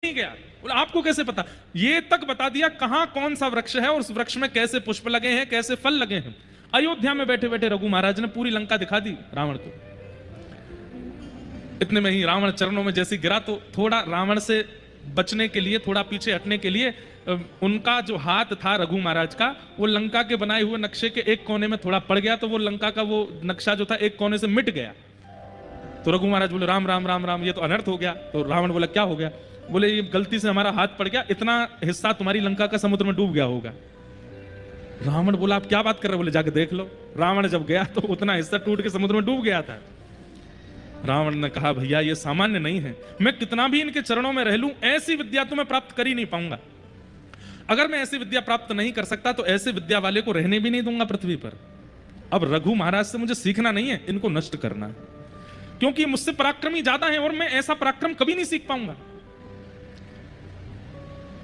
नहीं गया। बोले आपको कैसे पता? ये तक बता दिया कहां कौन सा वृक्ष है और उस वृक्ष में कैसे पुष्प लगे हैं, कैसे फल लगे हैं। अयोध्या में बैठे बैठे रघु महाराज ने पूरी लंका दिखा दी रावण को। इतने में ही रावण चरणों में जैसे गिरा तो थोड़ा रावण से बचने के लिए, थोड़ा पीछे हटने के लिए उनका जो हाथ था रघु महाराज का, वो लंका के बनाए हुए नक्शे के एक कोने में थोड़ा पड़ गया, तो वो लंका का वो नक्शा जो था एक कोने से मिट गया। तो रघु महाराज बोले राम राम राम राम, ये तो अनर्थ हो गया। तो रावण बोला क्या हो गया? बोले ये गलती से हमारा हाथ पड़ गया, इतना हिस्सा तुम्हारी लंका का समुद्र में डूब गया होगा। रावण बोला आप क्या बात कर रहे हो? बोले जाके देख लो। रावण जब गया तो उतना हिस्सा टूट के समुद्र में डूब गया था। रावण ने कहा भैया ये सामान्य नहीं है, मैं कितना भी इनके चरणों में रह लूं ऐसी विद्या तो मैं प्राप्त कर ही नहीं पाऊंगा। अगर मैं ऐसी विद्या प्राप्त नहीं कर सकता तो ऐसे विद्या वाले को रहने भी नहीं दूंगा पृथ्वी पर। अब रघु महाराज से मुझे सीखना नहीं है, इनको नष्ट करना है, क्योंकि मुझसे पराक्रमी ज्यादा है और मैं ऐसा पराक्रम कभी नहीं सीख पाऊंगा।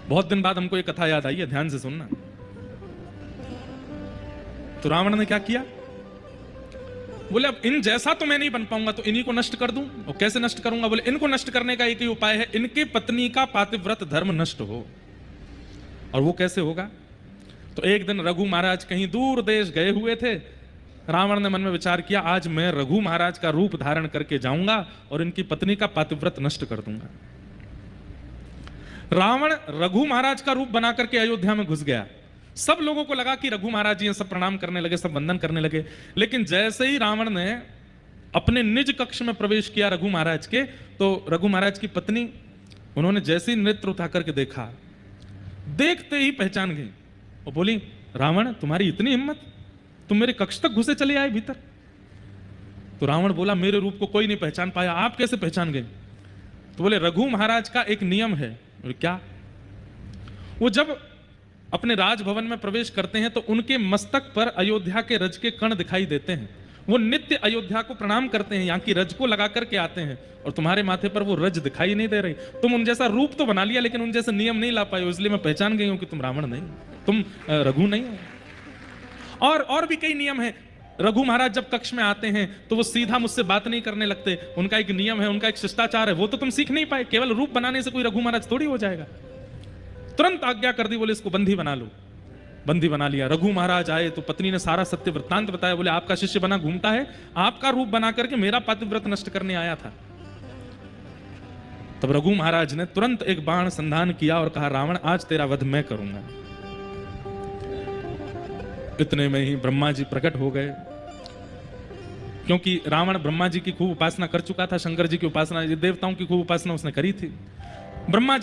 बहुत दिन बाद हमको ये कथा याद आई है, ध्यान से सुनना। तो रावण ने क्या किया? बोले अब इन जैसा तो मैं नहीं बन पाऊंगा, तो इन्हीं को नष्ट कर दूं। और कैसे नष्ट करूंगा? बोले इनको नष्ट करने का एक ही उपाय है, इनके पत्नी का पातिव्रत धर्म नष्ट हो। और वो कैसे होगा? तो एक दिन रघु महाराज कहीं दूर देश गए हुए थे। रावण ने मन में विचार किया आज मैं रघु महाराज का रूप धारण करके जाऊंगा और इनकी पत्नी का पातिव्रत नष्ट कर दूंगा। रावण रघु महाराज का रूप बना करके अयोध्या में घुस गया। सब लोगों को लगा कि रघु महाराज जी सब प्रणाम करने लगे, सब वंदन करने लगे। लेकिन जैसे ही रावण ने अपने निज कक्ष में प्रवेश किया रघु महाराज के, तो रघु महाराज की पत्नी, उन्होंने जैसे ही नेत्र उठा करके देखा, देखते ही पहचान गई और बोली रावण तुम्हारी इतनी हिम्मत, तुम मेरे कक्ष तक घुसे चले आए भीतर। तो रावण बोला मेरे रूप को कोई नहीं पहचान पाया, आप कैसे पहचान गए? तो बोले रघु महाराज का एक नियम है। बोले क्या? वो जब अपने राजभवन में प्रवेश करते हैं तो उनके मस्तक पर अयोध्या के रज के कण दिखाई देते हैं। वो नित्य अयोध्या को प्रणाम करते हैं, यहाँ की रज को लगा करके आते हैं, और तुम्हारे माथे पर वो रज दिखाई नहीं दे रही। तुम उन जैसा रूप तो बना लिया लेकिन उन जैसे नियम नहीं ला पाए, इसलिए मैं पहचान गई हूं कि तुम रावण नहीं, तुम रघु नहीं हो। और भी कई नियम है। रघु महाराज जब कक्ष में आते हैं तो वो सीधा मुझसे बात नहीं करने लगते, उनका एक नियम है, उनका एक शिष्टाचार है, वो तो तुम सीख नहीं पाए। केवल रूप बनाने से कोई रघु महाराज थोड़ी हो जाएगा। तुरंत आज्ञा कर दी, बोले इसको बंदी बना लो। बंदी बना लिया। रघु महाराज आए तो पत्नी ने सारा सत्य वृत्तांत बताया। बोले आपका शिष्य बना घूमता है, आपका रूप बना करके मेरा पातिव्रत नष्ट करने आया था। तब रघु महाराज ने तुरंत एक बाण संधान किया और कहा रावण आज तेरा वध मैं करूंगा। इतने में ही ब्रह्मा जी प्रकट हो गए, क्योंकि रावण ब्रह्मा जी की खूब उपासना कर चुका था। शंकर जी की उपासना, देवताओं की खूब उपासना उसने करी थी। ब्रह्मा जी